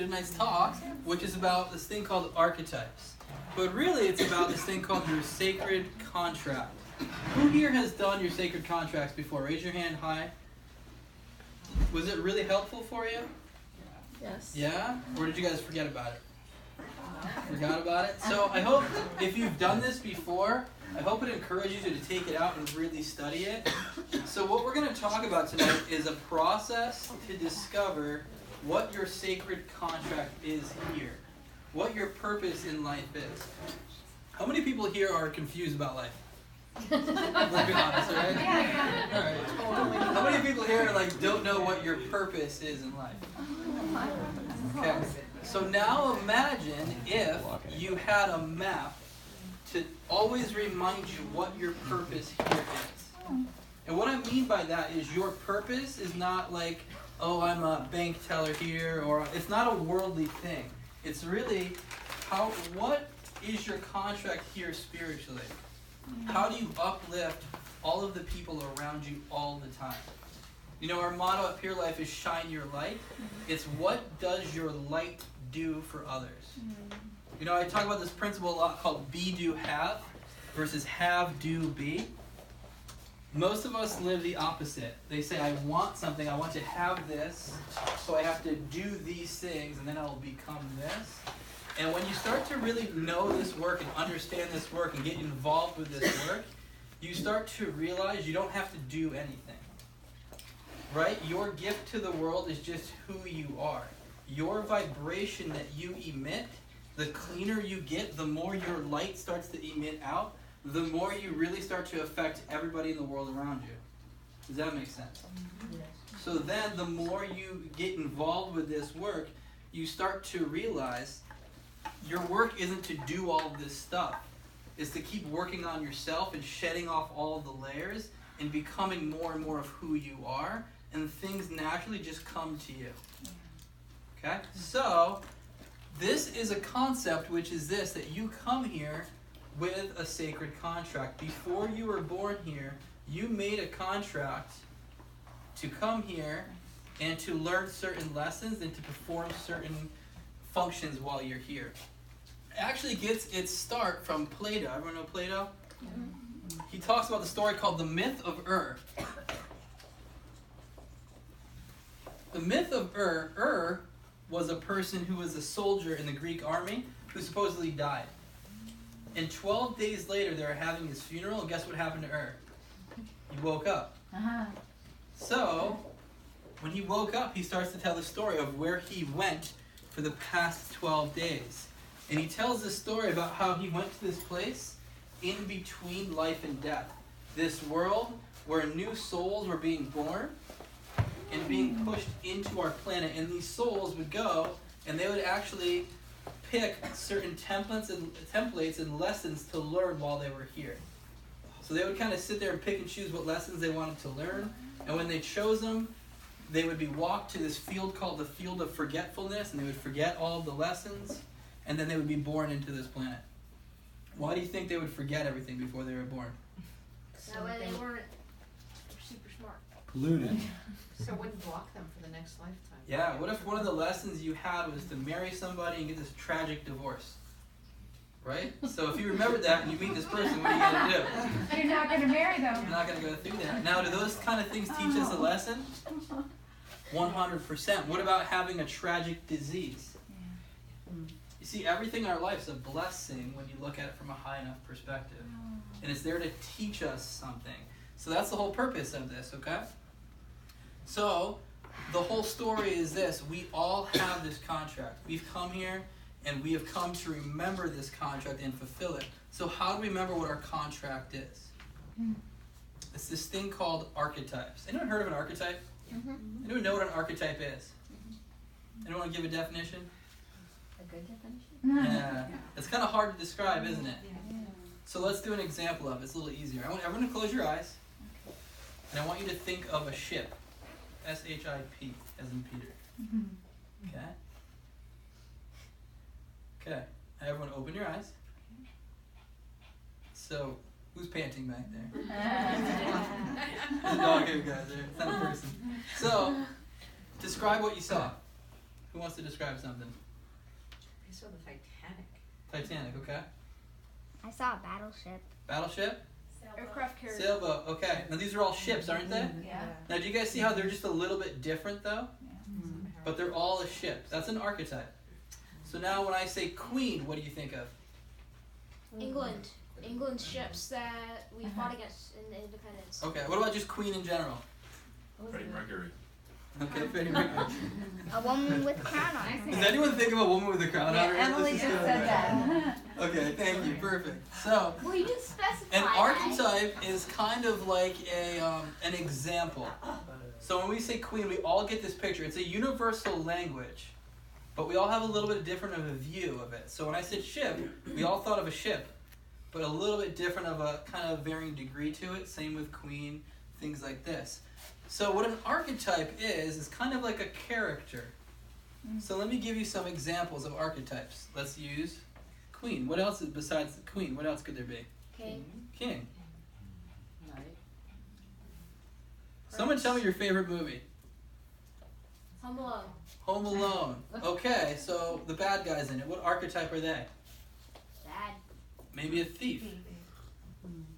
tonight's talk, which is about this thing called archetypes. But really, it's about this thing called your sacred contract. Who here has done your sacred contracts before? Raise your hand high. Was it really helpful for you? Yes. Yeah? Or did you guys forget about it? Forgot about it? So I hope if you've done this before, I hope it encourages you to take it out and really study it. So what we're going to talk about tonight is a process to discover what your sacred contract is here. What your purpose in life is. How many people here are confused about life? Let's be honest, right? All right. How many people here don't know what your purpose is in life? Okay. So now imagine if you had a map to always remind you what your purpose here is. And what I mean by that is your purpose is not like, oh, I'm a bank teller here, or it's not a worldly thing. It's really what is your contract here spiritually? How do you uplift all of the people around you all the time? You know, our motto at Pure Life is shine your light. It's what does your light do for others? You know, I talk about this principle a lot called be, do, have versus have, do, be. Most of us live the opposite. They say, I want something, I want to have this, so I have to do these things, and then I'll become this. And when you start to really know this work and understand this work and get involved with this work, you start to realize you don't have to do anything. Right? Your gift to the world is just who you are. Your vibration that you emit, the cleaner you get, the more your light starts to emit out, the more you really start to affect everybody in the world around you. Does that make sense? Yes. So then the more you get involved with this work, you start to realize your work isn't to do all of this stuff. It's to keep working on yourself and shedding off all of the layers and becoming more and more of who you are, and things naturally just come to you. Okay? So, this is a concept which is this, that you come here with a sacred contract. Before you were born here, you made a contract to come here and to learn certain lessons and to perform certain functions while you're here. It actually gets its start from Plato. Everyone know Plato? Mm-hmm. He talks about the story called the myth of Ur. The myth of Ur was a person who was a soldier in the Greek army who supposedly died. And 12 days later, they were having his funeral, and guess what happened to Ur? He woke up. So, when he woke up, he starts to tell the story of where he went for the past 12 days. And he tells this story about how he went to this place in between life and death. This world where new souls were being born and being pushed into our planet. And these souls would go, and they would actually pick certain templates and lessons to learn while they were here. So they would kind of sit there and pick and choose what lessons they wanted to learn. And when they chose them, they would be walked to this field called the field of forgetfulness, and they would forget all of the lessons, and then they would be born into this planet. Why do you think they would forget everything before they were born? That way they weren't super smart. Polluted. So it wouldn't block them for the next lifetime. Yeah, what if one of the lessons you had was to marry somebody and get this tragic divorce? Right? So if you remember that and you meet this person, what are you going to do? You're not going to marry them. You're not going to go through that. Now, do those kind of things teach us a lesson? 100%. What about having a tragic disease? You see, everything in our life is a blessing when you look at it from a high enough perspective. And it's there to teach us something. So that's the whole purpose of this, okay? So, the whole story is this. We all have this contract. We've come here, and we have come to remember this contract and fulfill it. So how do we remember what our contract is? It's this thing called archetypes. Anyone heard of an archetype? Mm-hmm. Anyone know what an archetype is? Anyone want to give a definition? A good definition? Yeah. It's kind of hard to describe, isn't it? Yeah. So let's do an example of it. It's a little easier. I want everyone to close your eyes. And I want you to think of a ship. S-H-I-P, as in Peter. Okay? Okay. Everyone open your eyes. So, who's panting back there? There's a dog here, guys. It's not a person. So, describe what you saw. Who wants to describe something? I saw the Titanic. Titanic, okay. I saw a battleship. Battleship? Aircraft carrier. Sailboat, okay. Now these are all ships, aren't they? Yeah. Now do you guys see how they're just a little bit different though? But they're all a ship. That's an archetype. So now when I say queen, what do you think of? England. England's ships that we fought against in the independence. Okay, what about just queen in general? Freddie Mercury. Okay, Freddie Mercury. A woman with a crown on her Does head. anyone think of a woman with a crown on her head? Emily This just is said good. that. Okay, thank you, perfect. So, Well, you didn't specify an that. archetype is kind of like an example. So when we say queen, we all get this picture. It's a universal language, but we all have a little bit different of a view of it. So when I said ship, we all thought of a ship, but a little bit different of a kind of varying degree to it. Same with queen, things like this. So what an archetype is kind of like a character. So let me give you some examples of archetypes. Let's use queen. What else is besides the queen? What else could there be? King. King. Knight. Someone tell me your favorite movie. Home Alone. Home Alone. Okay, so the bad guys in it. What archetype are they? Bad. Maybe a thief.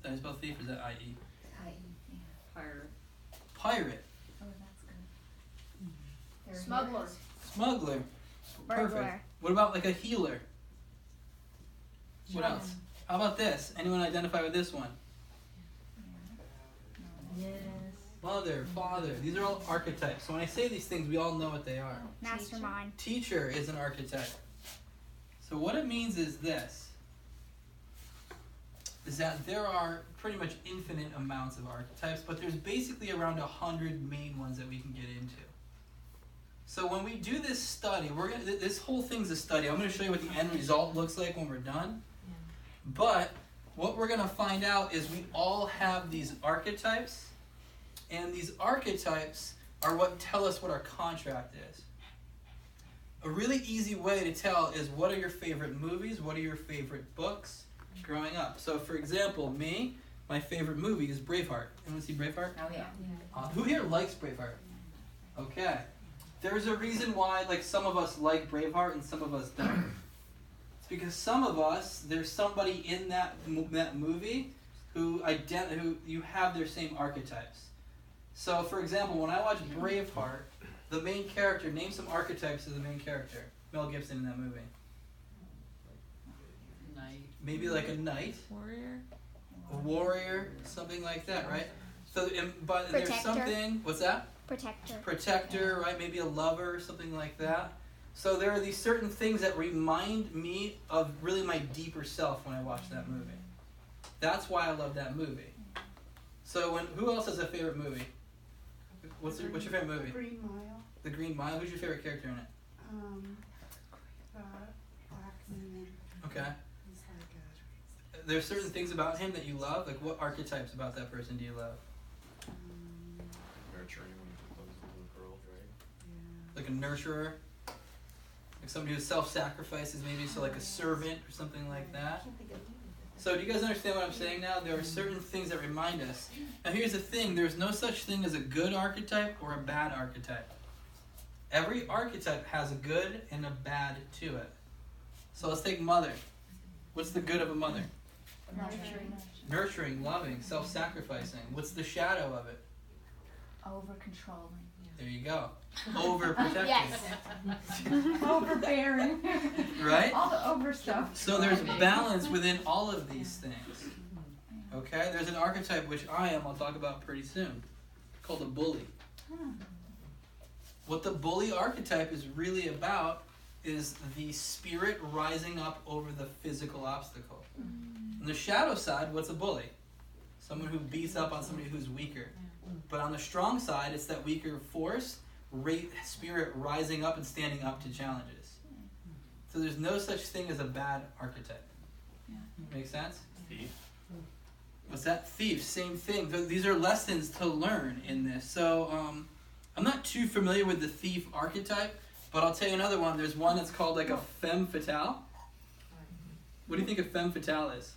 Did I spell thief or is that I-E? Pirate. Pirate. Oh, that's good. Smuggler. Smuggler. Burglar. Perfect. What about like a healer? What else? How about this? Anyone identify with this one? Yes. Mother, father. These are all archetypes. So when I say these things, we all know what they are. Mastermind. Teacher is an archetype. So what it means is this. Is that there are pretty much infinite amounts of archetypes, but there's basically around 100 main ones that we can get into. So when we do this study, this whole thing's a study. I'm going to show you what the end result looks like when we're done. But what we're going to find out is we all have these archetypes, and these archetypes are what tell us what our contract is. A really easy way to tell is what are your favorite movies, what are your favorite books growing up. So for example, me, my favorite movie is Braveheart. Anyone see Braveheart? Oh, yeah. Who here likes Braveheart? Okay. There's a reason why like some of us like Braveheart and some of us don't. It's because some of us, there's somebody in that movie who you have their same archetypes. So for example, when I watch Braveheart, the main character, name some archetypes of the main character. Mel Gibson in that movie. Knight. Maybe like a knight, Warrior. a warrior, something like that, right? So, but there's Protector. something. What's that? Protector. Protector, right? Maybe a lover, something like that. So there are these certain things that remind me of really my deeper self when I watch that movie. That's why I love that movie. So who else has a favorite movie? What's your favorite movie? Green Mile. The Green Mile. Who's your favorite character in it? Blackman. Okay. He's like a, There's certain things about him that you love. Like what archetypes about that person do you love? Nurturing when he proposes to little girls, right? Like a nurturer, like somebody who self-sacrifices, maybe so like a servant or something like that. So do you guys understand what I'm saying now? There are certain things that remind us. Now here's the thing, there's no such thing as a good archetype or a bad archetype. Every archetype has a good and a bad to it. So let's take mother. What's the good of a mother? Nurturing. Nurturing, loving, self-sacrificing. What's the shadow of it? Over controlling. There you go. Overprotecting. Yes. Overbearing. Right? All the over stuff. So there's balance within all of these things. Okay? There's an archetype which I'll talk about pretty soon, called a bully. What the bully archetype is really about is the spirit rising up over the physical obstacle. On the shadow side, what's a bully? Someone who beats up on somebody who's weaker. But on the strong side, it's that weaker force, spirit rising up and standing up to challenges. So there's no such thing as a bad archetype. Make sense? Thief. What's that? Thief, same thing. These are lessons to learn in this. So I'm not too familiar with the thief archetype, but I'll tell you another one. There's one that's called like a femme fatale. What do you think a femme fatale is?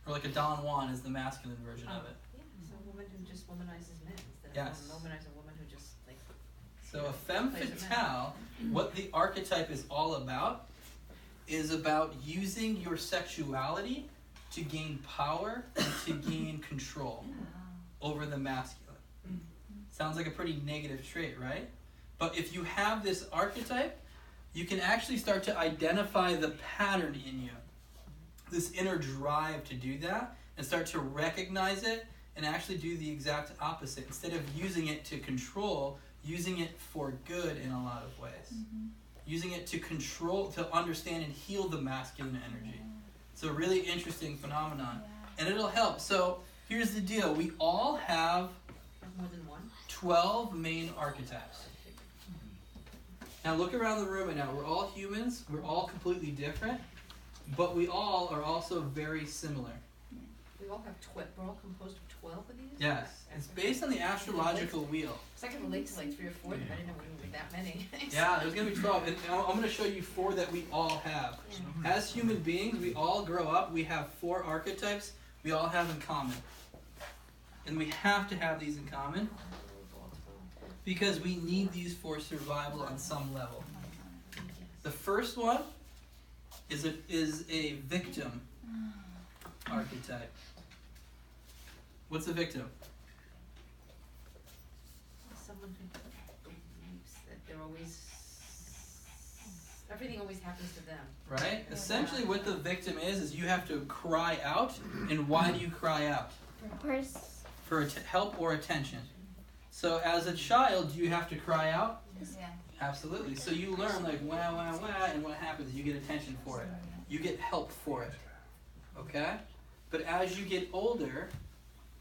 Or like a Don Juan is the masculine version of it. Yeah, it's a woman who just womanizes men instead Yes. of womanize a woman who just like So a femme fatale, what the archetype is all about, is about using your sexuality to gain power and to gain control over the masculine. Sounds like a pretty negative trait, right? But if you have this archetype, you can actually start to identify the pattern in you, this inner drive to do that, and start to recognize it and actually do the exact opposite. Instead of using it to control, using it for good in a lot of ways. Using it to control, to understand and heal the masculine energy. It's a really interesting phenomenon. And it'll help. So here's the deal. We all have More than one? 12 main archetypes. Now look around the room right now. We're all humans. We're all completely different. But we all are also very similar. We all have we're all composed of 12 of these? Yes. It's based on the astrological wheel. So I can relate to like 3 or 4 of them. I didn't know we were that many. Yeah, there's going to be 12. And I'm going to show you 4 that we all have. As human beings, we all grow up. We have 4 archetypes we all have in common. And we have to have these in common because we need these for survival on some level. The first one is a victim archetype. What's a victim? Someone who believes that they're always, everything always happens to them. Right? Essentially what the victim is you have to cry out. And why do you cry out? For help or attention. So as a child, do you have to cry out? Yeah. Absolutely. So you learn like wah, wah, wah, and what happens? You get attention for it. You get help for it. Okay? But as you get older,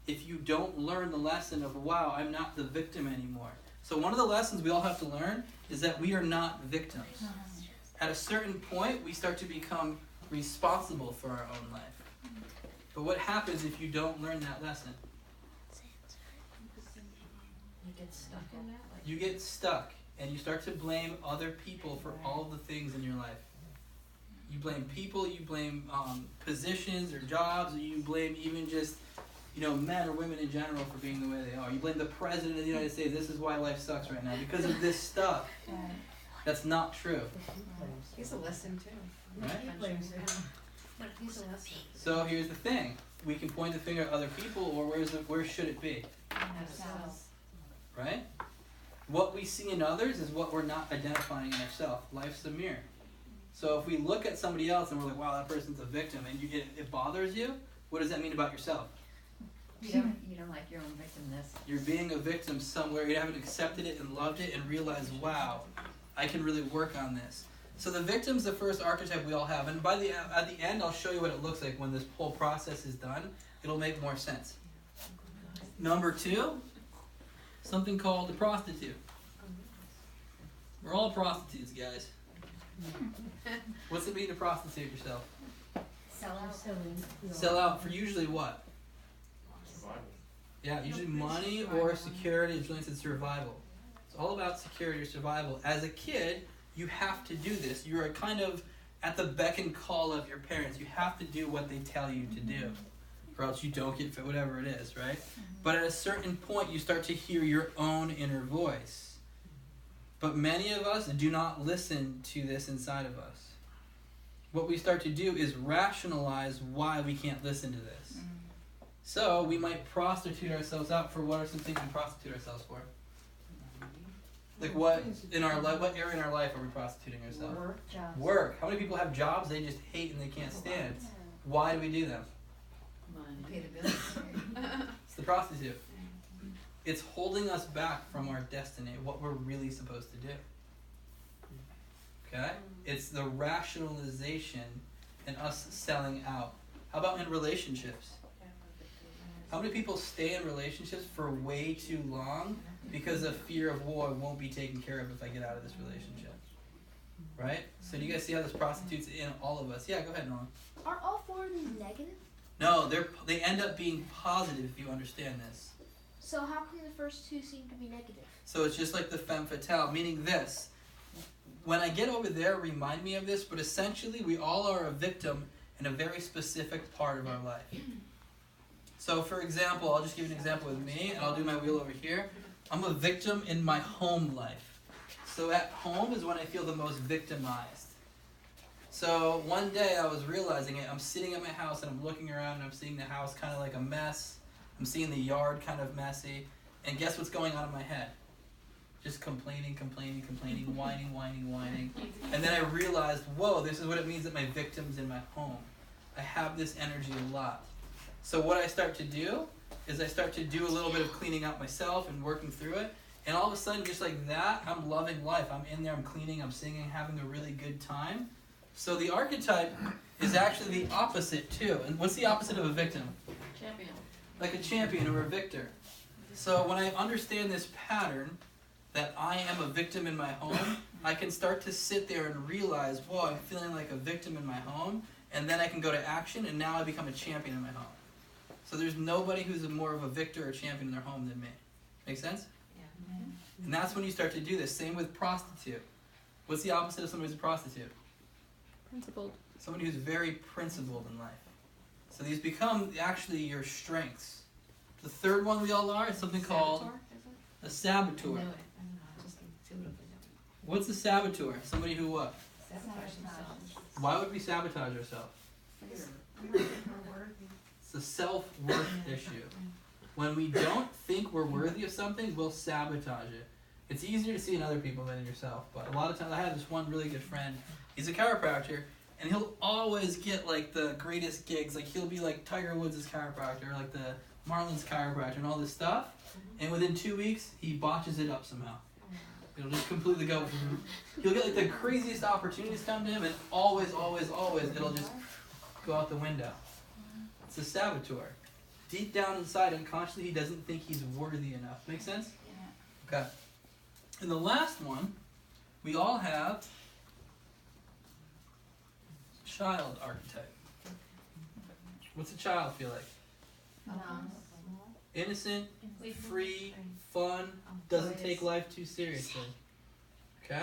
if you don't learn the lesson of, wow, I'm not the victim anymore. So one of the lessons we all have to learn is that we are not victims. At a certain point, we start to become responsible for our own life. But what happens if you don't learn that lesson? You get stuck in that? Like, You get stuck, and you start to blame other people for all the things in your life. You blame people, you blame positions or jobs, or you blame even just, men or women in general for being the way they are. You blame the president of the United States. This is why life sucks right now, because of this stuff. That's not true. he's a lesson too. Right? But he's a lesson. So here's the thing. We can point the finger at other people, or where should it be? Ourselves. Right? What we see in others is what we're not identifying in ourselves. Life's a mirror. So if we look at somebody else and we're like, wow, that person's a victim, and it bothers you, what does that mean about yourself? You don't like your own victimness. You're being a victim somewhere. You haven't accepted it and loved it and realized, wow, I can really work on this. So the victim's the first archetype we all have. And at the end, I'll show you what it looks like when this whole process is done. It'll make more sense. Number 2, something called the prostitute. We're all prostitutes, guys. What's it mean to prostitute yourself? Sell out for usually what? Survival. Yeah, usually money or security. It's really survival. It's all about security or survival. As a kid, you have to do this. You are kind of at the beck and call of your parents. You have to do what they tell you to do, or else you don't get fit, whatever it is, right? But at a certain point, you start to hear your own inner voice. But many of us do not listen to this inside of us. What we start to do is rationalize why we can't listen to this. So we might prostitute ourselves out for what are some things we prostitute ourselves for? Like what in our life? What area in our life are we prostituting ourselves? Work. How many people have jobs they just hate and they can't stand? Why do we do them? Pay the bills. It's the prostitute. It's holding us back from our destiny, what we're really supposed to do. Okay? It's the rationalization and us selling out. How about in relationships? How many people stay in relationships for way too long because of fear of, I won't be taken care of if I get out of this relationship? Right? So do you guys see how this prostitutes in all of us? Yeah, go ahead, Nolan. Are all 4 of these negative? No, they end up being positive if you understand this. So how come the first 2 seem to be negative? So it's just like the femme fatale, meaning this. When I get over there, remind me of this, but essentially we all are a victim in a very specific part of our life. So for example, I'll just give you an example with me, and I'll do my wheel over here. I'm a victim in my home life. So at home is when I feel the most victimized. So one day I was realizing it. I'm sitting at my house and I'm looking around and I'm seeing the house kind of like a mess. I'm seeing the yard kind of messy. And guess what's going on in my head? Just complaining, whining. And then I realized, whoa, this is what it means that my victim's in my home. I have this energy a lot. So what I start to do is I start to do a little bit of cleaning out myself and working through it. And all of a sudden, just like that, I'm loving life. I'm in there, I'm cleaning, I'm singing, having a really good time. So the archetype is actually the opposite too. And what's the opposite of a victim? Champion. Like a champion or a victor. So when I understand this pattern, that I am a victim in my home, I can start to sit there and realize, whoa, I'm feeling like a victim in my home, and then I can go to action, and now I become a champion in my home. So there's nobody who's more of a victor or champion in their home than me. Make sense? Yeah. And that's when you start to do this. Same with prostitute. What's the opposite of somebody who's a prostitute? Principled. Somebody who's very principled in life. So these become actually your strengths. The third one we all are is something called a saboteur. I know it. I don't know. I just intuitively know it. What's a saboteur? Somebody who what? Sabotage themselves. Why would we sabotage ourselves? We're worthy. It's a self-worth issue. When we don't think we're worthy of something, we'll sabotage it. It's easier to see in other people than in yourself. But a lot of times, I have this one really good friend. He's a chiropractor, and he'll always get like the greatest gigs. Like he'll be like Tiger Woods' chiropractor, or like the Marlins chiropractor, and all this stuff. And within 2 weeks, he botches it up somehow. It'll just completely go. He'll get like the craziest opportunities come to him, and always, it'll just go out the window. It's a saboteur. Deep down inside, unconsciously, he doesn't think he's worthy enough. Make sense? Yeah. Okay. And the last one, we all have child archetype. What's a child feel like? Innocent, free, fun, doesn't take life too seriously. Okay?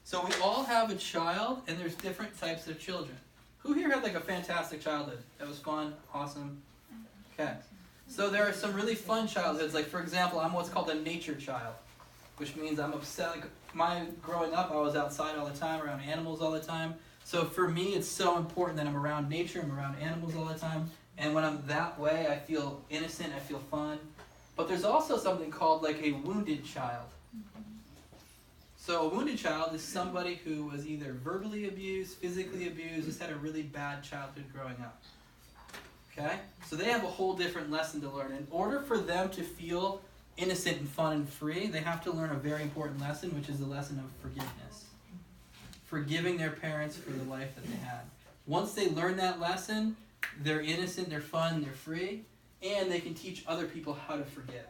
So we all have a child, and there's different types of children. Who here had like a fantastic childhood? That was fun, awesome. Okay. So there are some really fun childhoods. Like for example, I'm what's called a nature child, which means I'm obsessed. Like growing up, I was outside all the time, around animals all the time. So for me, it's so important that I'm around nature, I'm around animals all the time. And when I'm that way, I feel innocent, I feel fun. But there's also something called like a wounded child. So a wounded child is somebody who was either verbally abused, physically abused, just had a really bad childhood growing up. Okay? So they have a whole different lesson to learn. In order for them to feel innocent and fun and free, they have to learn a very important lesson, which is the lesson of forgiveness. Forgiving their parents for the life that they had. Once they learn that lesson, they're innocent, they're fun, they're free, and they can teach other people how to forgive.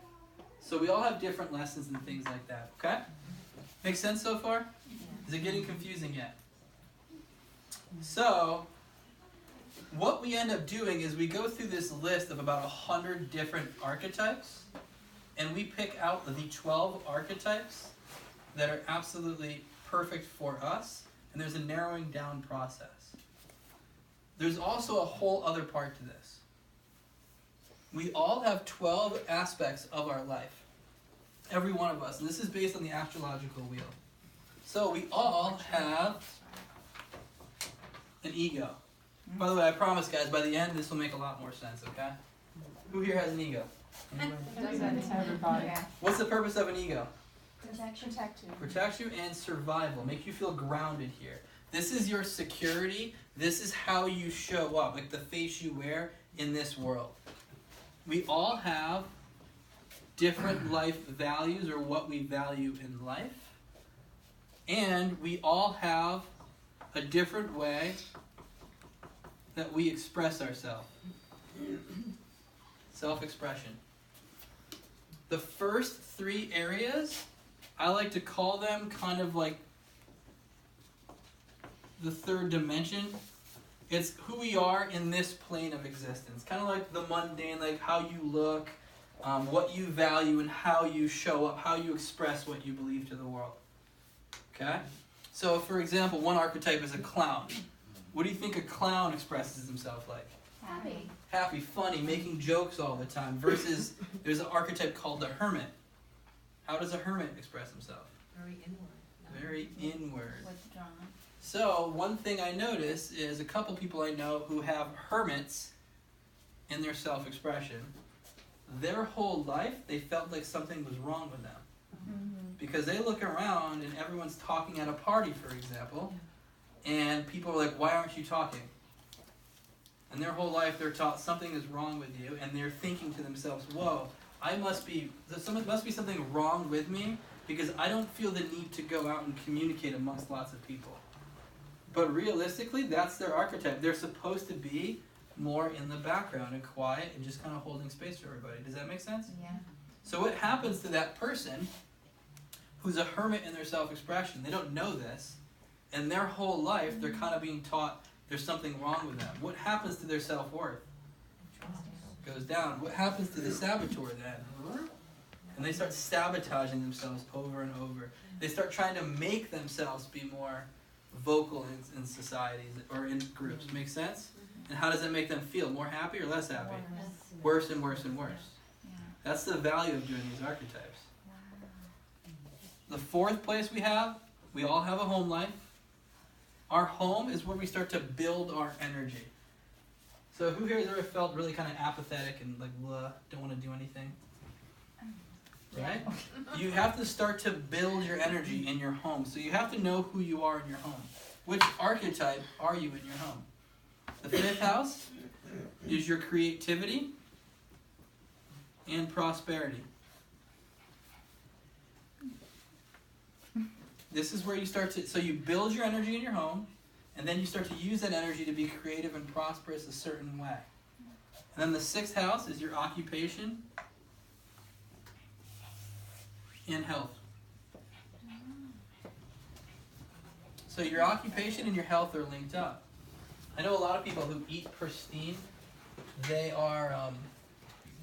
So we all have different lessons and things like that, okay? Make sense so far? Is it getting confusing yet? So, what we end up doing is we go through this list of about 100 different archetypes, and we pick out the 12 archetypes that are absolutely perfect for us, and there's a narrowing down process. There's also a whole other part to this. We all have 12 aspects of our life. Every one of us. And this is based on the astrological wheel. So we all have an ego. By the way, I promise guys, by the end this will make a lot more sense, okay? Who here has an ego? Everybody. What's the purpose of an ego? Protect you. Protect you and survival. Make you feel grounded here. This is your security. This is how you show up, like the face you wear in this world. We all have different life values, or what we value in life. And we all have a different way that we express ourselves. Self-expression. The first 3 areas, I like to call them kind of like the third dimension. It's who we are in this plane of existence. Kind of like the mundane, like how you look, what you value, and how you show up, how you express what you believe to the world. Okay? So, for example, one archetype is a clown. What do you think a clown expresses himself like? Happy. Happy, funny, making jokes all the time. Versus, there's an archetype called the hermit. How does a hermit express himself? Very inward. very inward. Withdrawn. So one thing I notice is a couple people I know who have hermits in their self-expression. Their whole life, they felt like something was wrong with them. Because they look around and everyone's talking at a party, for example, and people are like, why aren't you talking? And their whole life they're taught something is wrong with you, and they're thinking to themselves, whoa, there must be something wrong with me because I don't feel the need to go out and communicate amongst lots of people. But realistically, that's their archetype. They're supposed to be more in the background and quiet and just kind of holding space for everybody. Does that make sense? Yeah. So what happens to that person who's a hermit in their self-expression? They don't know this, and their whole life they're kind of being taught there's something wrong with them. What happens to their self-worth? Goes down. What happens to the saboteur then? And they start sabotaging themselves over and over. They start trying to make themselves be more vocal in societies or in groups. Make sense? And how does that make them feel? More happy or less happy? Worse and worse and worse. Yeah. That's the value of doing these archetypes. The fourth place we all have a home life. Our home is where we start to build our energy. So who here has ever felt really kind of apathetic and like, blah, don't want to do anything? Right? You have to start to build your energy in your home. So you have to know who you are in your home. Which archetype are you in your home? The fifth house is your creativity and prosperity. This is where you start to, so you build your energy in your home, and then you start to use that energy to be creative and prosperous a certain way. And then the sixth house is your occupation and health. So your occupation and your health are linked up. I know a lot of people who eat pristine, they are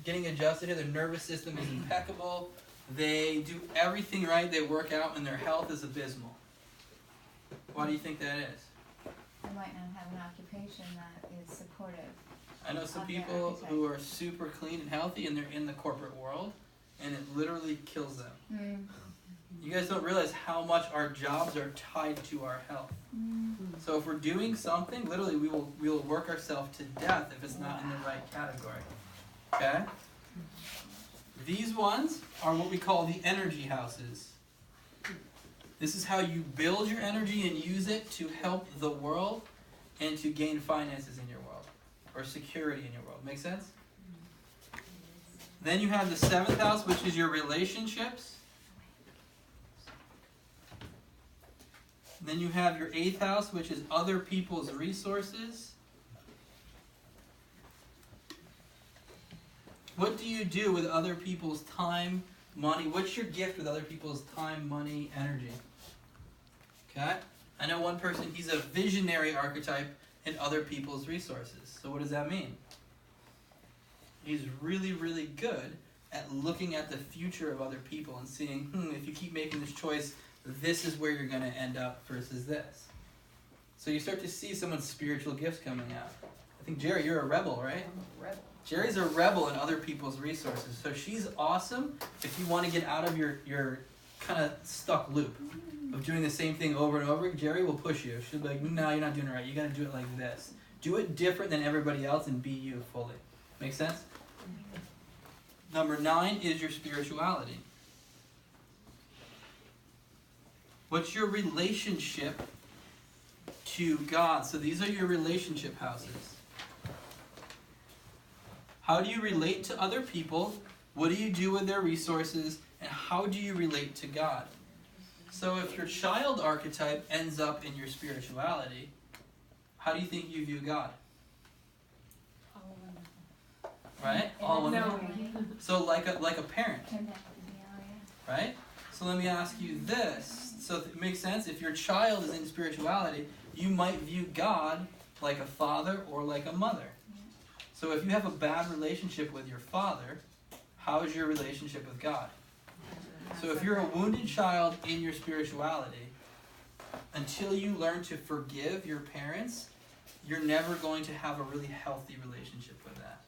getting adjusted here. Their nervous system is impeccable. They do everything right. They work out, and their health is abysmal. Why do you think that is? They might not have an occupation that is supportive. I know some Of their people archetype. who are super clean and healthy, and they're in the corporate world, and it literally kills them. You guys don't realize how much our jobs are tied to our health. So if we're doing something, literally we will work ourselves to death if it's not in the right category. Okay? These ones are what we call the energy houses. This is how you build your energy and use it to help the world and to gain finances in your world or security in your world. Make sense? Then you have the seventh house, which is your relationships. Then you have your eighth house, which is other people's resources. What do you do with other people's time, money? What's your gift with other people's time, money, energy? Okay? I know one person, he's a visionary archetype in other people's resources. So what does that mean? He's really, really good at looking at the future of other people and seeing, if you keep making this choice, this is where you're going to end up versus this. So you start to see someone's spiritual gifts coming out. I think, Jerry, you're a rebel, right? I'm a rebel. Jerry's a rebel in other people's resources. So she's awesome if you want to get out of your kind of stuck loop of doing the same thing over and over. Jerry will push you. She'll be like, no, you're not doing it right. You got to do it like this. Do it different than everybody else and be you fully. Make sense? Number 9 is your spirituality. What's your relationship to God? So these are your relationship houses. How do you relate to other people? What do you do with their resources? And how do you relate to God? So if your child archetype ends up in your spirituality, how do you think you view God? Right? All wonderful. So like a parent. Right? So let me ask you this. So it makes sense. If your child is in spirituality, you might view God like a father or like a mother. So if you have a bad relationship with your father, how is your relationship with God? So if you're a wounded child in your spirituality, until you learn to forgive your parents, you're never going to have a really healthy relationship with that.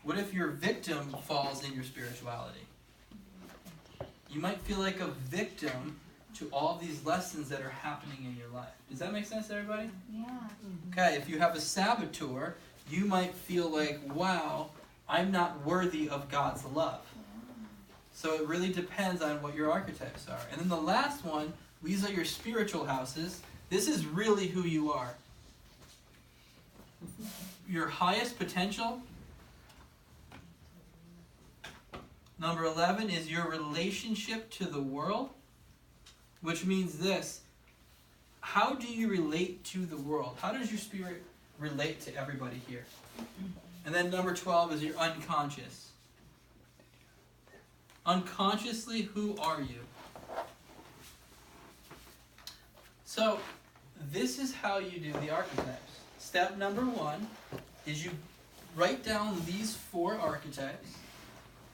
What if your victim falls in your spirituality? You might feel like a victim to all these lessons that are happening in your life. Does that make sense to everybody? Yeah. Okay, if you have a saboteur, you might feel like, wow, I'm not worthy of God's love. So it really depends on what your archetypes are. And then the last one, these are your spiritual houses. This is really who you are. Your highest potential. Number 11 is your relationship to the world, which means this. How do you relate to the world? How does your spirit relate to everybody here? And then number 12 is your unconscious. Unconsciously, who are you? So, this is how you do the archetypes. Step number 1 is you write down these 4 archetypes.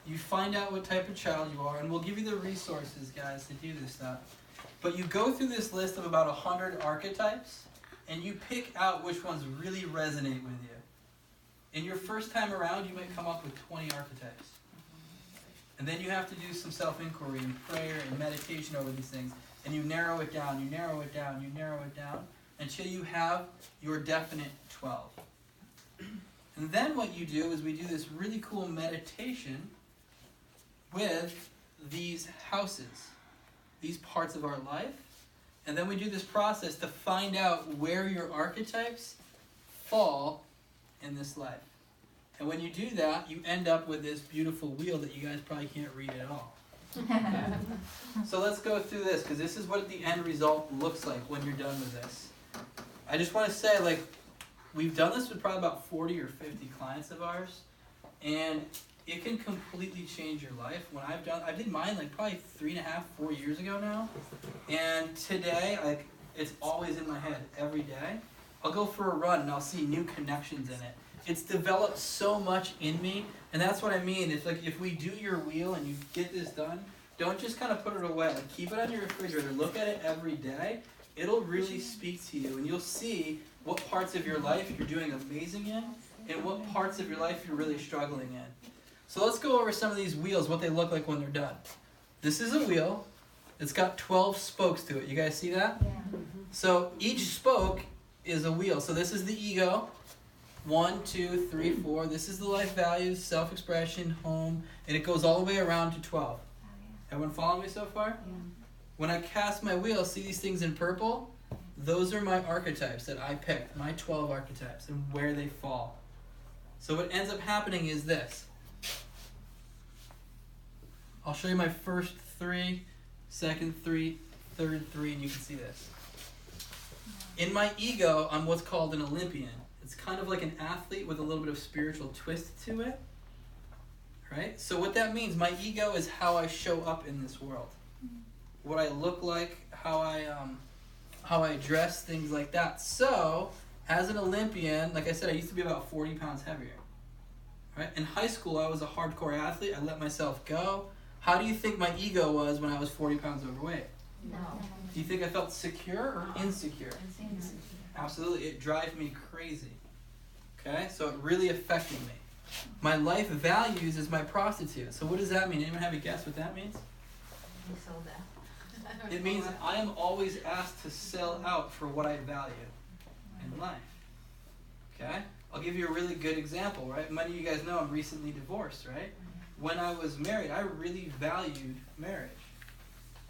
You find out what type of child you are, and we'll give you the resources, guys, to do this stuff. But you go through this list of about 100 archetypes, and you pick out which ones really resonate with you. In your first time around, you might come up with 20 archetypes. And then you have to do some self-inquiry and prayer and meditation over these things. And you narrow it down, you narrow it down, you narrow it down, until you have your definite 12. And then what you do is we do this really cool meditation with these houses, these parts of our life. And then we do this process to find out where your archetypes fall in this life. And when you do that, you end up with this beautiful wheel that you guys probably can't read at all. So let's go through this, because this is what the end result looks like when you're done with this. I just want to say, like, we've done this with probably about 40 or 50 clients of ours, and it can completely change your life. When I did mine like probably 3.5, 4 years ago now, and today, like, it's always in my head every day. I'll go for a run and I'll see new connections in it. It's developed so much in me, and that's what I mean. It's like if we do your wheel and you get this done, don't just kind of put it away. Like, keep it on your refrigerator. Look at it every day. It'll really speak to you, and you'll see what parts of your life you're doing amazing in and what parts of your life you're really struggling in. So let's go over some of these wheels, what they look like when they're done. This is a wheel. It's got 12 spokes to it. You guys see that? Yeah. So each spoke is a wheel. So this is the ego. 1, 2, 3, 4. This is the life values, self-expression, home, and it goes all the way around to 12. Everyone follow me so far? Yeah. When I cast my wheel, see these things in purple? Those are my archetypes that I picked, my 12 archetypes, and where they fall. So what ends up happening is this. I'll show you my first 3, second 3, third 3, and you can see this. In my ego, I'm what's called an Olympian. It's kind of like an athlete with a little bit of spiritual twist to it. Right? So what that means, my ego is how I show up in this world. What I look like, how I dress, things like that. So, as an Olympian, like I said, I used to be about 40 pounds heavier. Right? In high school, I was a hardcore athlete. I let myself go. How do you think my ego was when I was 40 pounds overweight? No. Do you think I felt secure or insecure? Absolutely. It drives me crazy. Okay? So it really affected me. My life values is my prostitute. So what does that mean? Anyone have a guess what that means? We sold that. It means I am always asked to sell out for what I value in life. Okay? I'll give you a really good example, right? Many of you guys know I'm recently divorced, right? When I was married, I really valued marriage.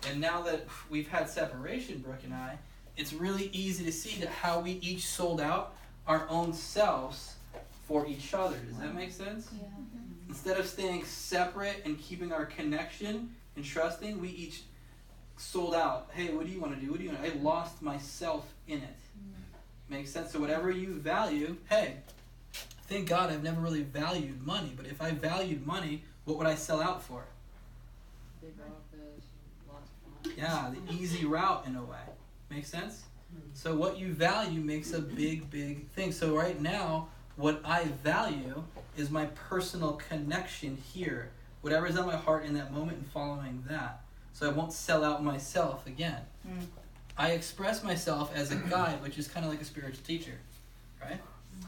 And now that we've had separation, Brooke and I, it's really easy to see that how we each sold out our own selves for each other. Does that make sense? Yeah. Instead of staying separate and keeping our connection and trusting, we each sold out. Hey, what do you want to do? What do you want? I lost myself in it. Makes sense? So whatever you value, hey, thank God I've never really valued money, but if I valued money, what would I sell out for? Big office, lots of fun. Yeah, the easy route in a way. Make sense? So what you value makes a big, big thing. So right now, what I value is my personal connection here. Whatever's on my heart in that moment and following that. So I won't sell out myself again. I express myself as a guide, which is kind of like a spiritual teacher, right?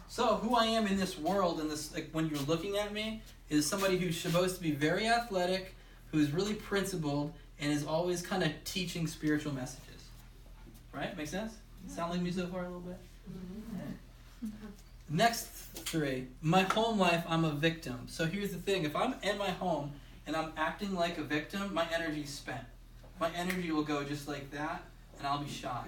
So who I am in this world, and this, like when you're looking at me, is somebody who's supposed to be very athletic, who's really principled, and is always kind of teaching spiritual messages. Right? Make sense? Sound like me so far a little bit? Yeah. Next 3. My home life, I'm a victim. So here's the thing. If I'm in my home and I'm acting like a victim, my energy's spent. My energy will go just like that, and I'll be shot.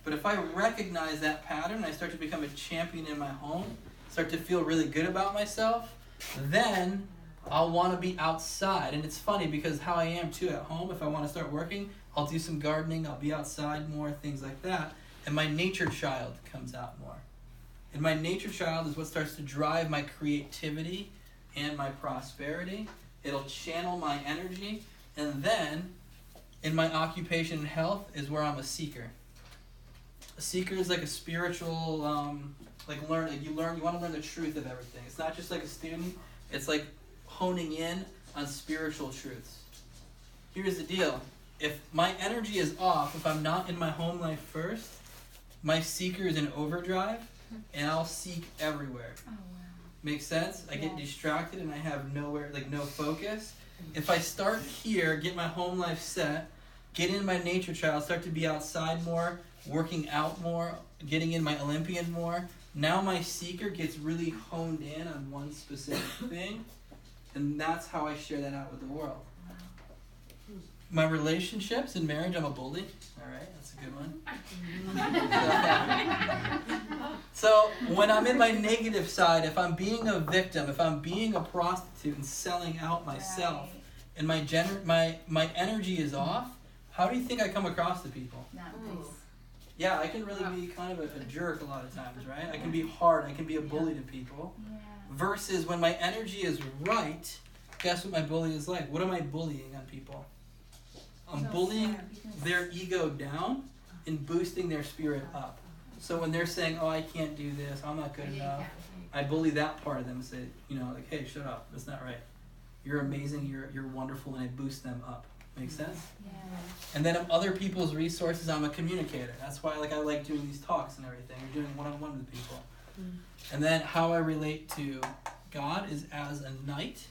But if I recognize that pattern, I start to become a champion in my home, start to feel really good about myself, then I'll want to be outside. And it's funny because how I am too at home, if I want to start working, I'll do some gardening, I'll be outside more, things like that. And my nature child comes out more. And my nature child is what starts to drive my creativity and my prosperity. It'll channel my energy. And then, in my occupation and health, is where I'm a seeker. A seeker is like a spiritual, you want to learn the truth of everything. It's not just like a student, it's like honing in on spiritual truths. Here's the deal. If my energy is off, if I'm not in my home life first, my seeker is in overdrive, and I'll seek everywhere. Oh, wow. Makes sense? I get distracted and I have no focus. If I start here, get my home life set, get in my nature child, start to be outside more, working out more, getting in my Olympian more, now my seeker gets really honed in on one specific thing, and that's how I share that out with the world. My relationships in marriage, I'm a bully. All right, that's a good one. So when I'm in my negative side, if I'm being a victim, if I'm being a prostitute and selling out myself, and my energy is off, how do you think I come across to people? Not nice. Yeah, I can really be kind of a jerk a lot of times, right? I can be hard. I can be a bully to people. Yeah. Versus when my energy is right, guess what my bully is like? What am I bullying on people? I'm bullying their ego down and boosting their spirit up. So when they're saying, oh, I can't do this, I'm not good enough, I bully that part of them and say, like, hey, shut up. That's not right. You're amazing. You're wonderful. And I boost them up. Make sense? Yeah. And then other people's resources, I'm a communicator. That's why I like doing these talks and everything. You're doing one-on-one with people. And then how I relate to God is as a knight.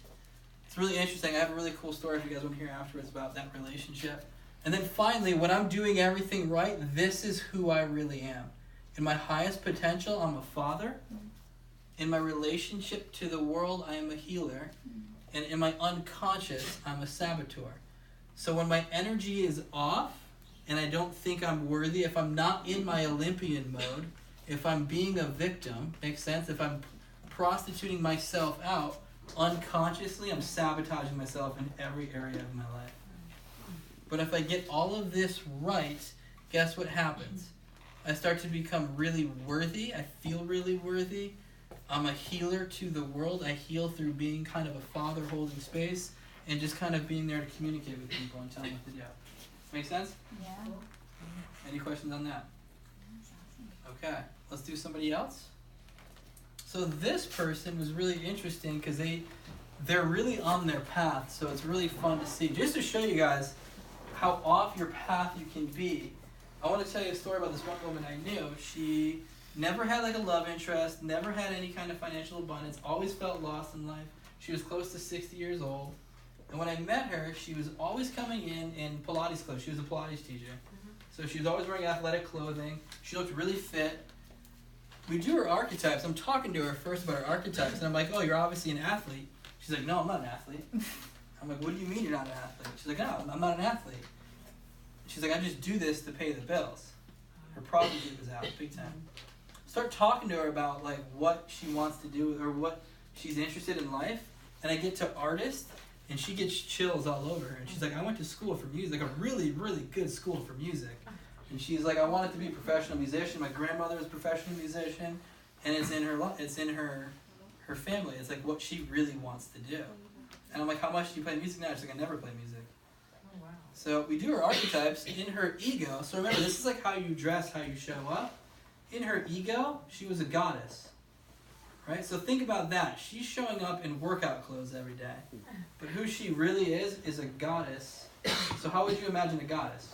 It's really interesting. I have a really cool story if you guys want to hear afterwards about that relationship. And then finally, when I'm doing everything right, this is who I really am. In my highest potential, I'm a father. In my relationship to the world, I am a healer. And in my unconscious, I'm a saboteur. So when my energy is off and I don't think I'm worthy, if I'm not in my Olympian mode, if I'm being a victim, makes sense? If I'm prostituting myself out, unconsciously I'm sabotaging myself in every area of my life. But if I get all of this right, guess what happens? I start to become really worthy. I feel really worthy. I'm a healer to the world. I heal through being kind of a father holding space and just kind of being there to communicate with people and tell them what to do. Make sense? Yeah. Any questions on that? Okay, let's do somebody else. So this person was really interesting because they're really on their path, so it's really fun to see. Just to show you guys how off your path you can be, I want to tell you a story about this one woman I knew. She never had a love interest, never had any kind of financial abundance, always felt lost in life. She was close to 60 years old. And when I met her, she was always coming in Pilates clothes. She was a Pilates teacher. So she was always wearing athletic clothing. She looked really fit. We do her archetypes. I'm talking to her first about her archetypes, and I'm like, oh, you're obviously an athlete. She's like, no, I'm not an athlete. I'm like, what do you mean you're not an athlete? She's like, no, I'm not an athlete. She's like, I just do this to pay the bills. Her prodigy was out big time. Start talking to her about what she wants to do or what she's interested in life, and I get to artist, and she gets chills all over her. And she's like, I went to school for music, a really, really good school for music. And she's like, I wanted to be a professional musician. My grandmother was a professional musician, and it's in her family. It's like what she really wants to do. And I'm like, how much do you play music now? She's like, I never play music. Oh, wow. So we do her archetypes in her ego. So remember, this is how you dress, how you show up. In her ego, she was a goddess. Right? So think about that. She's showing up in workout clothes every day. But who she really is a goddess. So how would you imagine a goddess?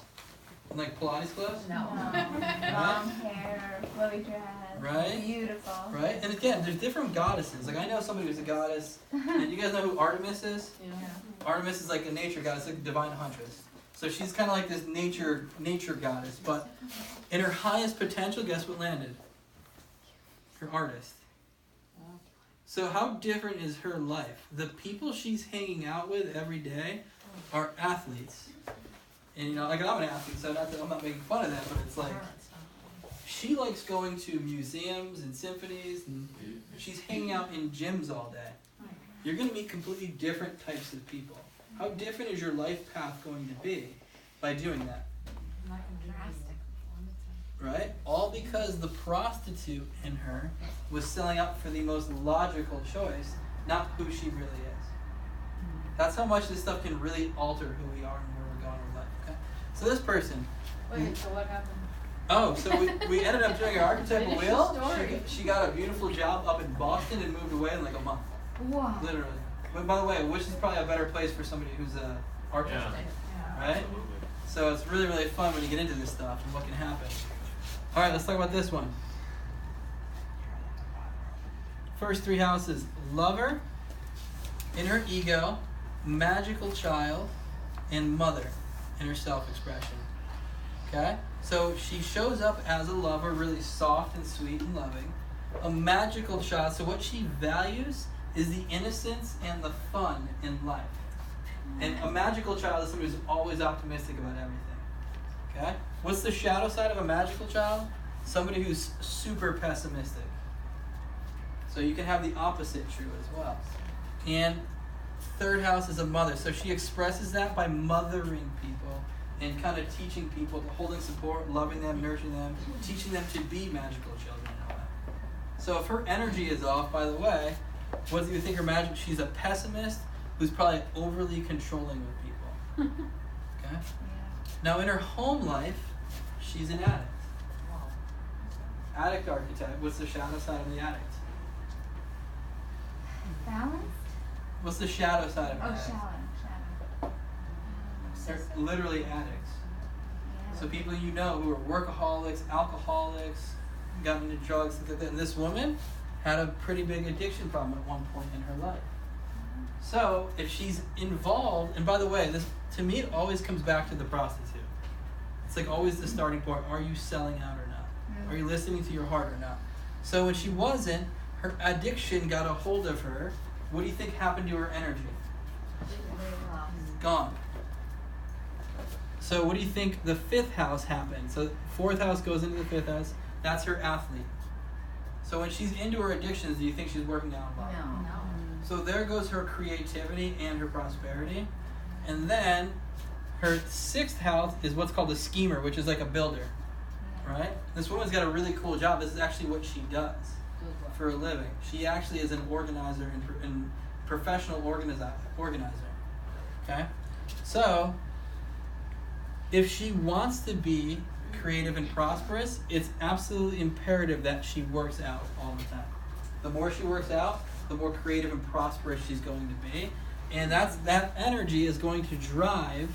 In Pilates clothes? No. Long hair, flowy dress. Right? Beautiful. Right? And again, there's different goddesses. Like I know somebody who's a goddess. And you guys know who Artemis is? Yeah. Artemis is like a nature goddess, like a divine huntress. So she's kind of like this nature goddess. But in her highest potential, guess what landed? Her artist. So how different is her life? The people she's hanging out with every day are athletes. And you know, like I'm an athlete, so I'm not making fun of that, but it's like she likes going to museums and symphonies, and she's hanging out in gyms all day. You're going to meet completely different types of people. How different is your life path going to be by doing that? Right? All because the prostitute in her was selling out for the most logical choice, not who she really is. That's how much this stuff can really alter who we are and where we're going in life. Okay? So this person. Wait, so what happened? Oh, so we ended up doing an archetypal Finish wheel. the story. She got a beautiful job up in Boston and moved away in like a month. Wow. Literally. But by the way, which is probably a better place for somebody who's a artist, right? Absolutely. So it's really, really fun when you get into this stuff and what can happen. All right, let's talk about this one. First three houses: lover, inner ego, magical child, and mother, inner self-expression. Okay? So she shows up as a lover, really soft and sweet and loving. A magical child, so what she values is the innocence and the fun in life. And a magical child is somebody who's always optimistic about everything. Okay? What's the shadow side of a magical child? Somebody who's super pessimistic. So you can have the opposite true as well. And third house is a mother. So she expresses that by mothering people and kind of teaching people, holding support, loving them, nurturing them, teaching them to be magical children in a way. So if her energy is off, by the way, what do you think her magic? She's a pessimist who's probably overly controlling with people. Okay? Yeah. Now in her home life, she's an addict. Addict archetype. What's the shadow side of the addict? Balanced? What's the shadow side of an Oh, addict? shadow. They're literally addicts. Yeah. So people you know who are workaholics, alcoholics, got into drugs, things like that. And this woman had a pretty big addiction problem at one point in her life. So if she's involved, and by the way, this to me it always comes back to the prostitute. It's like always the starting point. Are you selling out or not? Are you listening to your heart or not? So when she wasn't, her addiction got a hold of her. What do you think happened to her energy? Gone. So what do you think the fifth house happened? So fourth house goes into the fifth house. That's her athlete. So when she's into her addictions, do you think she's working out a lot? No. So there goes her creativity and her prosperity. And then her sixth house is what's called a schemer, which is like a builder. Right? This woman's got a really cool job. This is actually what she does for a living. She actually is an organizer and professional organizer. Okay? So if she wants to be creative and prosperous, it's absolutely imperative that she works out all the time. The more she works out, the more creative and prosperous she's going to be. And that energy is going to drive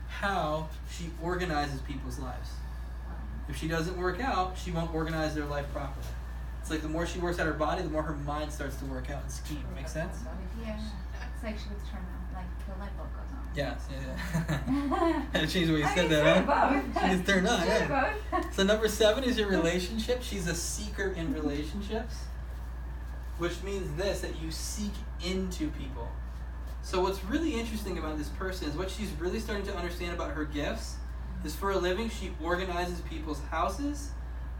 how she organizes people's lives. If she doesn't work out, she won't organize their life properly. It's like the more she works out her body, the more her mind starts to work out and scheme. Make sense? Yeah. It's like she gets turned on, like the light bulb goes on. Yes, yeah. I changed the way you said that, huh? She gets turned on, yeah. So number 7 is your relationship. She's a seeker in relationships, which means this, that you seek into people. So what's really interesting about this person is what she's really starting to understand about her gifts is for a living, she organizes people's houses,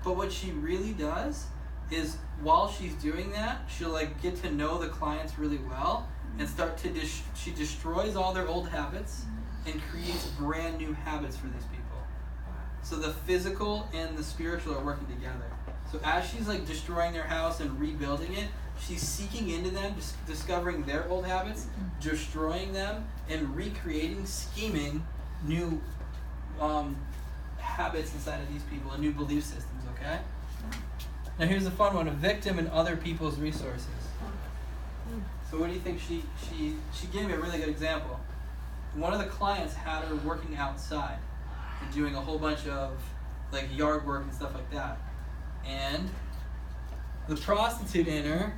but what she really does is while she's doing that, she'll like get to know the clients really well and start to she destroys all their old habits and creates brand new habits for these people. So the physical and the spiritual are working together. So as she's like destroying their house and rebuilding it, she's seeking into them, discovering their old habits, destroying them, and recreating, scheming new habits inside of these people and new belief systems, okay? Now here's the fun one, a victim in other people's resources. So what do you think she gave me a really good example. One of the clients had her working outside and doing a whole bunch of like yard work and stuff like that. And the prostitute in her,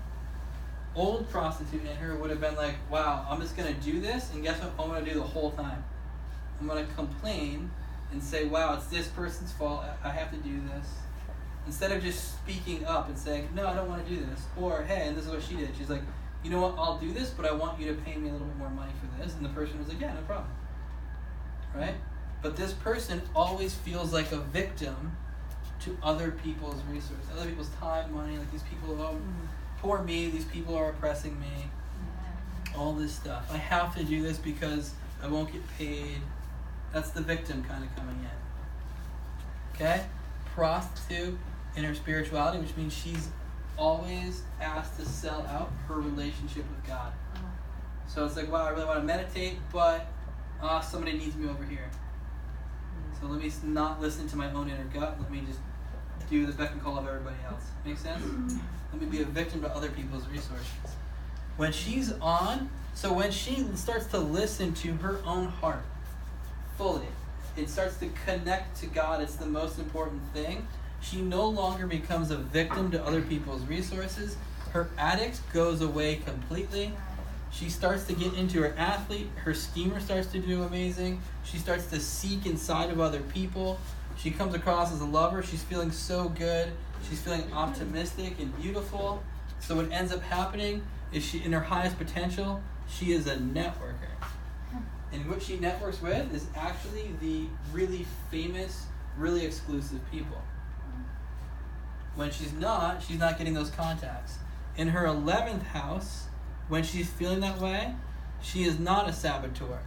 old prostitute in her, would have been like, wow, I'm just going to do this, and guess what I'm going to do the whole time? I'm going to complain and say, wow, it's this person's fault, I have to do this. Instead of just speaking up and saying, no, I don't want to do this. Or, hey, and this is what she did. She's like, you know what, I'll do this, but I want you to pay me a little bit more money for this. And the person was like, yeah, no problem. Right? But this person always feels like a victim to other people's resources, other people's time, money, like these people, oh, poor me, these people are oppressing me, all this stuff. I have to do this because I won't get paid. That's the victim kind of coming in. Okay? Prostitute in her spirituality, which means she's always asked to sell out her relationship with God. So it's like, wow, I really want to meditate, but somebody needs me over here. So let me not listen to my own inner gut. Let me just do the beck and call of everybody else. Make sense? Let me be a victim to other people's resources. When she's on, so when she starts to listen to her own heart fully, it starts to connect to God. It's the most important thing. She no longer becomes a victim to other people's resources. Her addict goes away completely. She starts to get into her athlete. Her schemer starts to do amazing. She starts to seek inside of other people. She comes across as a lover. She's feeling so good. She's feeling optimistic and beautiful. So what ends up happening is she, in her highest potential, she is a networker. And what she networks with is actually the really famous, really exclusive people. When she's not getting those contacts. In her 11th house, when she's feeling that way, she is not a saboteur.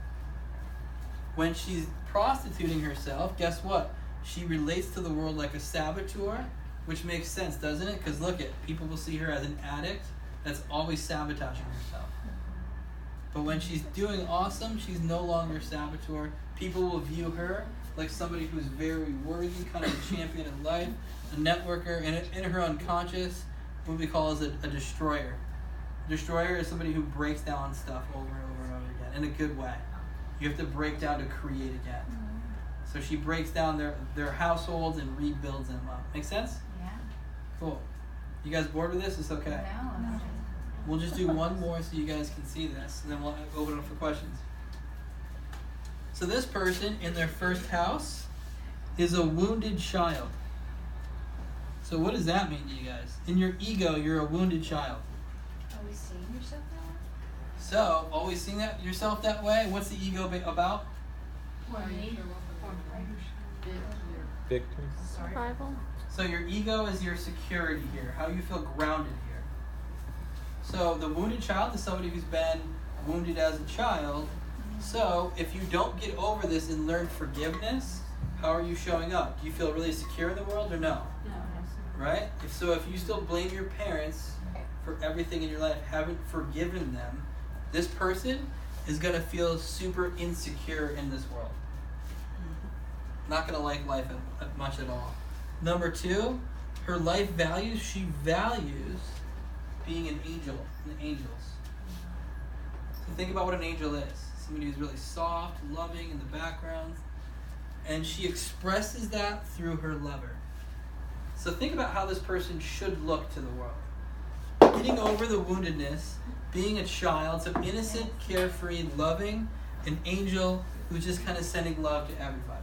When she's prostituting herself, guess what? She relates to the world like a saboteur, which makes sense, doesn't it? Because look at, people will see her as an addict that's always sabotaging herself. But when she's doing awesome, she's no longer a saboteur. People will view her like somebody who's very worthy, kind of a champion in life, a networker, and in her unconscious, what we call as a destroyer. Destroyer is somebody who breaks down stuff over and over and over again, in a good way. You have to break down to create again. So she breaks down their households and rebuilds them up. Make sense? Yeah. Cool. You guys bored with this? It's okay. No. We'll just do one more so you guys can see this, and then we'll open it up for questions. So this person in their first house is a wounded child. So what does that mean to you guys? In your ego, you're a wounded child. Always seeing yourself that way? So, always seeing yourself that way? What's the ego about? Victim. Survival. So your ego is your security here. How you feel grounded here. So the wounded child is somebody who's been wounded as a child. So if you don't get over this and learn forgiveness, how are you showing up? Do you feel really secure in the world or no? Right? If you still blame your parents for everything in your life, haven't forgiven them, this person is going to feel super insecure in this world. Not going to like life much at all. Number 2, her life values, she values being an angel, an angels. So think about what an angel is. Somebody who's really soft, loving in the background. And she expresses that through her lover. So think about how this person should look to the world. Getting over the woundedness, being a child, so innocent, carefree, loving, an angel who's just kind of sending love to everybody.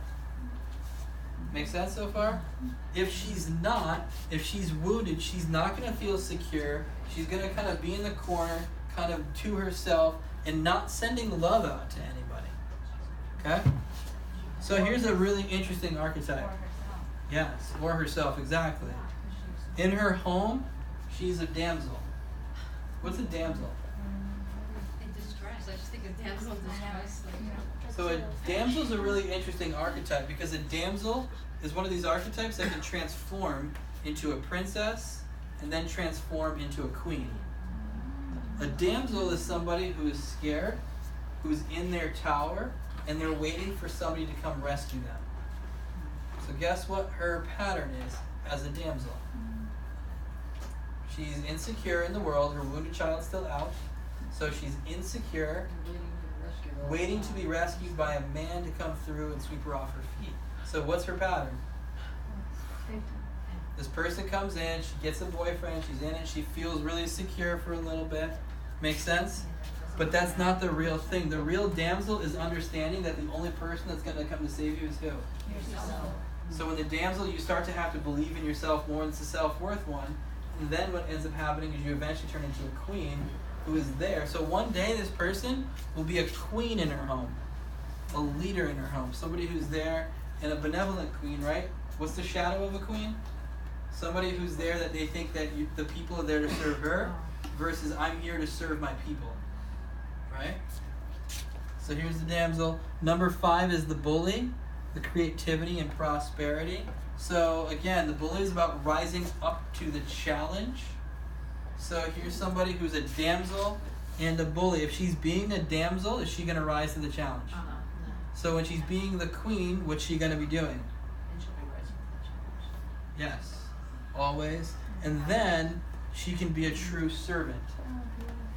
Make sense so far? If she's wounded, she's not going to feel secure. She's going to kind of be in the corner, kind of to herself, and not sending love out to anybody. Okay? So here's a really interesting archetype. Or herself. Yes, or herself, exactly. In her home, she's a damsel. What's a damsel? In distress. I just think of damsel in distress. So a damsel is a really interesting archetype because a damsel is one of these archetypes that can transform into a princess and then transform into a queen. A damsel is somebody who is scared, who's in their tower, and they're waiting for somebody to come rescue them. So guess what her pattern is as a damsel? She's insecure in the world, her wounded child's still out, so she's insecure, waiting to be rescued by a man to come through and sweep her off her feet. So what's her pattern? This person comes in, she gets a boyfriend, she's in it, she feels really secure for a little bit. Make sense? But that's not the real thing. The real damsel is understanding that the only person that's going to come to save you is who? Yourself. So when the damsel, you start to have to believe in yourself more, and it's the self-worth one. And then what ends up happening is you eventually turn into a queen who is there. So one day this person will be a queen in her home, a leader in her home, somebody who's there, and a benevolent queen, right? What's the shadow of a queen? Somebody who's there that they think that the people are there to serve her versus I'm here to serve my people, right? So here's the damsel. Number 5 is the bully, the creativity and prosperity. So again, the bully is about rising up to the challenge. So here's somebody who's a damsel and a bully. If she's being a damsel, is she going to rise to the challenge? No. So when she's being the queen, what's she going to be doing? And she'll be rising to the challenge. Yes, always. And then she can be a true servant.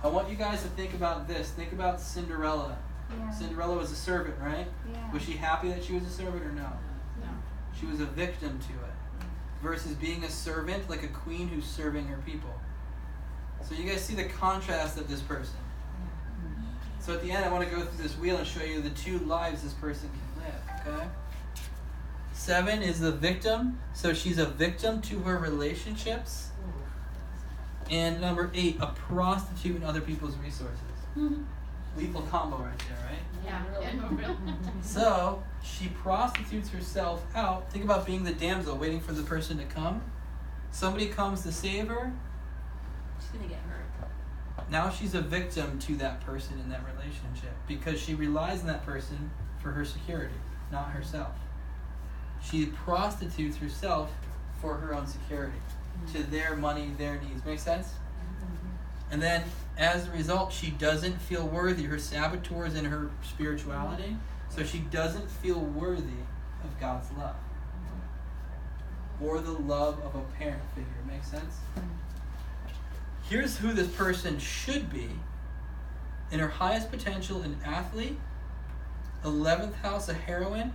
I want you guys to think about this. Think about Cinderella. Yeah. Cinderella was a servant, right? Yeah. Was she happy that she was a servant or no? No. She was a victim to it. Versus being a servant, like a queen who's serving her people. So you guys see the contrast of this person. So at the end, I want to go through this wheel and show you the 2 lives this person can live, okay? 7 is the victim. So she's a victim to her relationships. And number 8, a prostitute in other people's resources. Lethal combo right there, right? Yeah. So she prostitutes herself out. Think about being the damsel, waiting for the person to come. Somebody comes to save her. She's gonna get hurt. Now she's a victim to that person in that relationship because she relies on that person for her security, not herself. She prostitutes herself for her own security, to their money, their needs. Make sense? And then, as a result, she doesn't feel worthy. Her saboteur is in her spirituality, so she doesn't feel worthy of God's love or the love of a parent figure. Make sense? Here's who this person should be. In her highest potential, an athlete. 11th house, a heroine.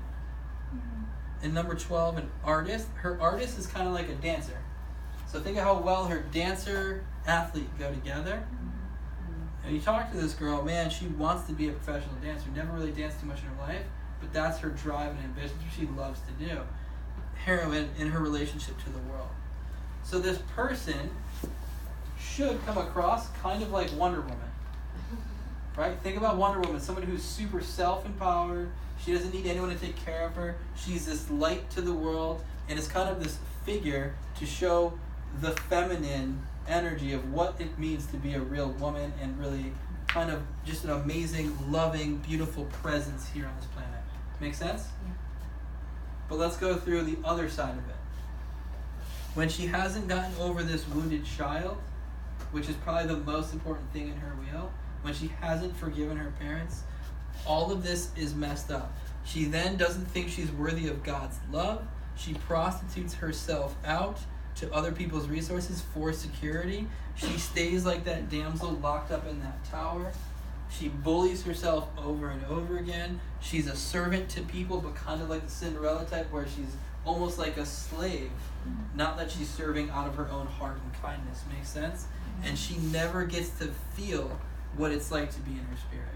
And number 12, an artist. Her artist is kind of like a dancer. So think of how well her dancer-athlete go together. And you talk to this girl, man, she wants to be a professional dancer. Never really danced too much in her life, but that's her drive and ambition. That's what she loves to do. Heroine in her relationship to the world. So this person should come across kind of like Wonder Woman. Right? Think about Wonder Woman, somebody who's super self-empowered. She doesn't need anyone to take care of her. She's this light to the world, and it's kind of this figure to show the feminine energy of what it means to be a real woman and really kind of just an amazing, loving, beautiful presence here on this planet. Make sense? Yeah. But let's go through the other side of it. When she hasn't gotten over this wounded child, which is probably the most important thing in her wheel, when she hasn't forgiven her parents, all of this is messed up. She then doesn't think she's worthy of God's love. She prostitutes herself out to other people's resources for security. She stays like that damsel locked up in that tower. She bullies herself over and over again. She's a servant to people, but kind of like the Cinderella type where she's almost like a slave. Not that she's serving out of her own heart and kindness. Makes sense? And she never gets to feel what it's like to be in her spirit.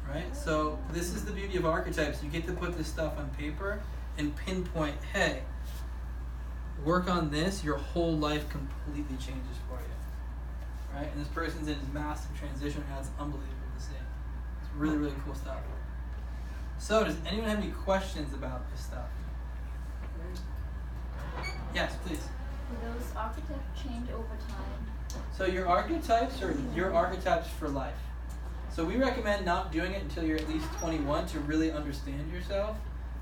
Right? So this is the beauty of archetypes. You get to put this stuff on paper and pinpoint, hey, work on this, your whole life completely changes for you. Right? And this person's in massive transition and it's unbelievable to see. It's really, really cool stuff. So does anyone have any questions about this stuff? Yes, please. Do those archetypes change over time? So your archetypes are your archetypes for life. So we recommend not doing it until you're at least 21 to really understand yourself.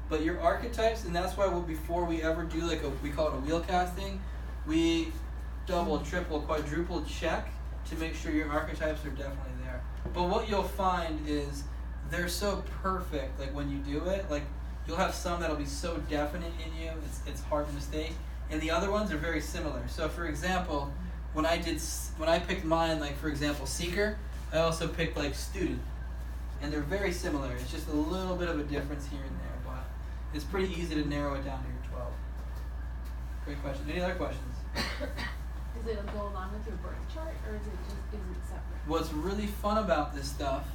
But your archetypes, and that's why before we ever do we call it a wheel casting, we double, triple, quadruple check to make sure your archetypes are definitely there. But what you'll find is they're so perfect, like when you do it, like you'll have some that'll be so definite in you, it's hard to mistake. And the other ones are very similar. So for example, when I picked mine, like for example, seeker, I also picked like student. And they're very similar. It's just a little bit of a difference here and there, but it's pretty easy to narrow it down to your 12. Great question. Any other questions? Is it go along with your birth chart, or is it separate? What's really fun about this stuff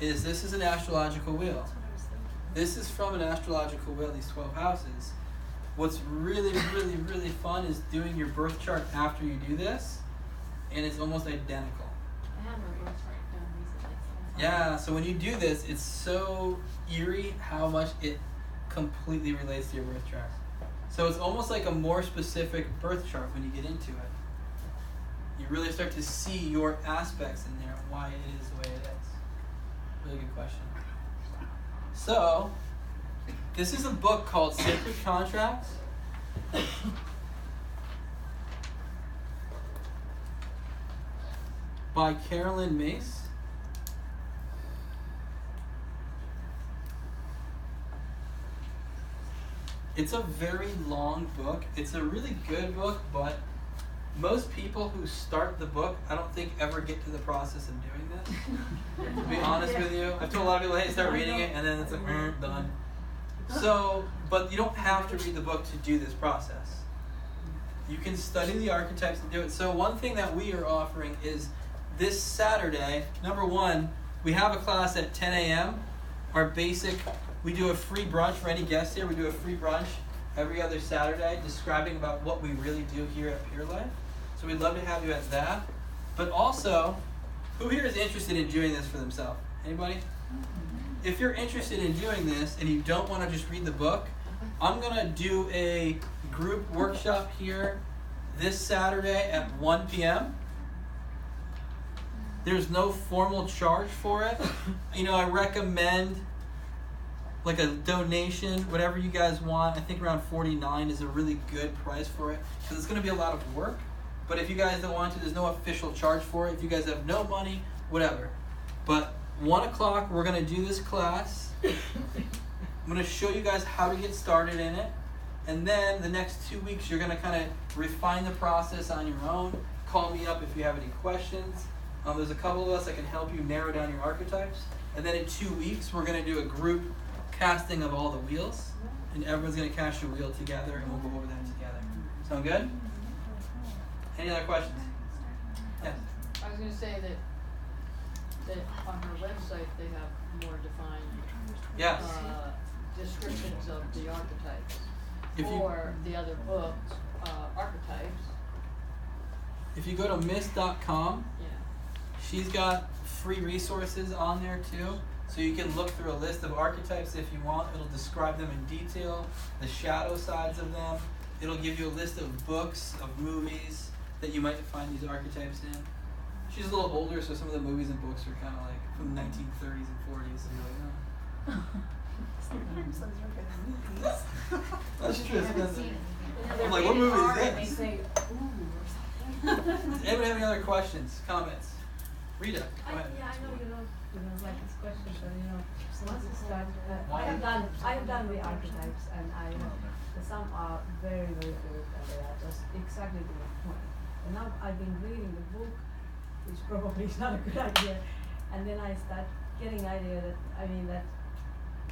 is this is an astrological wheel. That's what I was thinking. This is from an astrological wheel, these 12 houses. What's really, really, really fun is doing your birth chart after you do this, and it's almost identical. I had my birth chart done recently. So Yeah, so when you do this, it's so eerie how much it completely relates to your birth chart. So it's almost like a more specific birth chart when you get into it. You really start to see your aspects in there and why it is the way it is. Really good question. So, this is a book called Sacred Contracts. By Carolyn Mace. It's a very long book. It's a really good book, but most people who start the book, I don't think ever get to the process of doing this. To be honest with you, I've told a lot of people, hey, start reading it, and then it's like, done. So, but you don't have to read the book to do this process. You can study the archetypes and do it. So one thing that we are offering is this Saturday, number one, we have a class at 10 a.m. Our basic, we do a free brunch for any guests here. We do a free brunch every other Saturday describing about what we really do here at Pure Life. So we'd love to have you at that. But also, who here is interested in doing this for themselves? Anybody? If you're interested in doing this and you don't want to just read the book, I'm going to do a group workshop here this Saturday at 1 p.m. There's no formal charge for it. You know, I recommend like a donation, whatever you guys want. I think around $49 is a really good price for it because it's going to be a lot of work. But if you guys don't want to, there's no official charge for it. If you guys have no money, whatever. But 1 o'clock, we're going to do this class. I'm going to show you guys how to get started in it. And then the next 2 weeks, you're going to kind of refine the process on your own. Call me up if you have any questions. There's a couple of us that can help you narrow down your archetypes. And then in 2 weeks, we're going to do a group casting of all the wheels. And everyone's going to cast your wheel together, and we'll go over them together. Sound good? Any other questions? Yes. I was going to say that on her website they have more defined Yes. descriptions of the archetypes. If you- Or the other book, Archetypes. If you go to miss.com, Yeah. she's got free resources on there too. So you can look through a list of archetypes if you want. It'll describe them in detail, the shadow sides of them. It'll give you a list of books, of movies that you might find these archetypes in. She's a little older, so some of the movies and books are kind of like from the 1930s and 40s. So you're like, oh. Sometimes those are good movies. That's true. I haven't seen And I'm they're like, what rated movie is R and they this? say, ooh, or something. Does anybody have any other questions, comments? Rita, go ahead. I know you don't like this question, but once you start, I have done the archetypes, and some are very, very good, and they are just exactly to the point. And now I've been reading the book, which probably is not a good idea, and then I start getting idea that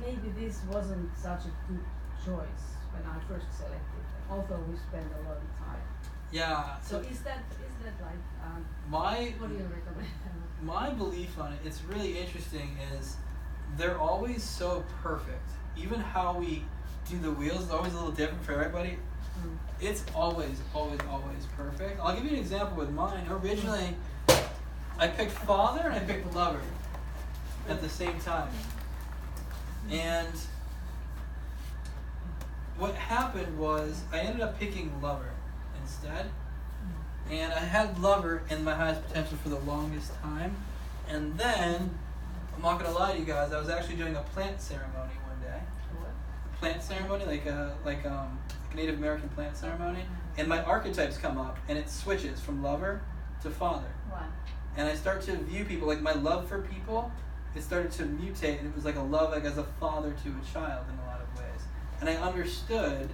maybe this wasn't such a good choice when I first selected them, although we spend a lot of time. Yeah. So is that like, my what do you recommend? my belief on it, it's really interesting, is they're always so perfect. Even how we do the wheels is always a little different for everybody. It's always, always, always perfect. I'll give you an example with mine. Originally, I picked father and I picked lover at the same time. And what happened was I ended up picking lover instead. And I had lover in my highest potential for the longest time. And then, I'm not going to lie to you guys, I was actually doing a plant ceremony one day. What? A plant ceremony, like a Native American plant ceremony. And my archetypes come up, and it switches from lover to father. Wow. And I start to view people, like my love for people, it started to mutate, and it was like a love like as a father to a child in a lot of ways. And I understood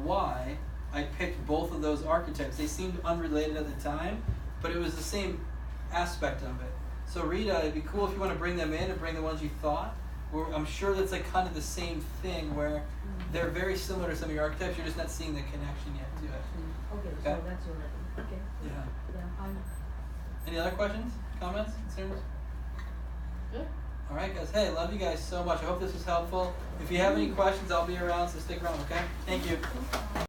why I picked both of those archetypes. They seemed unrelated at the time, but it was the same aspect of it. So Rita, it'd be cool if you want to bring them in and bring the ones you thought I'm sure that's like kind of the same thing where they're very similar to some of your archetypes. You're just not seeing the connection yet to it. Okay, Okay. so that's your level. Okay. Yeah. Yeah, Any other questions, comments, concerns? Good. All right, guys. Hey, love you guys so much. I hope this was helpful. If you have any questions, I'll be around, so stick around, okay? Thank you.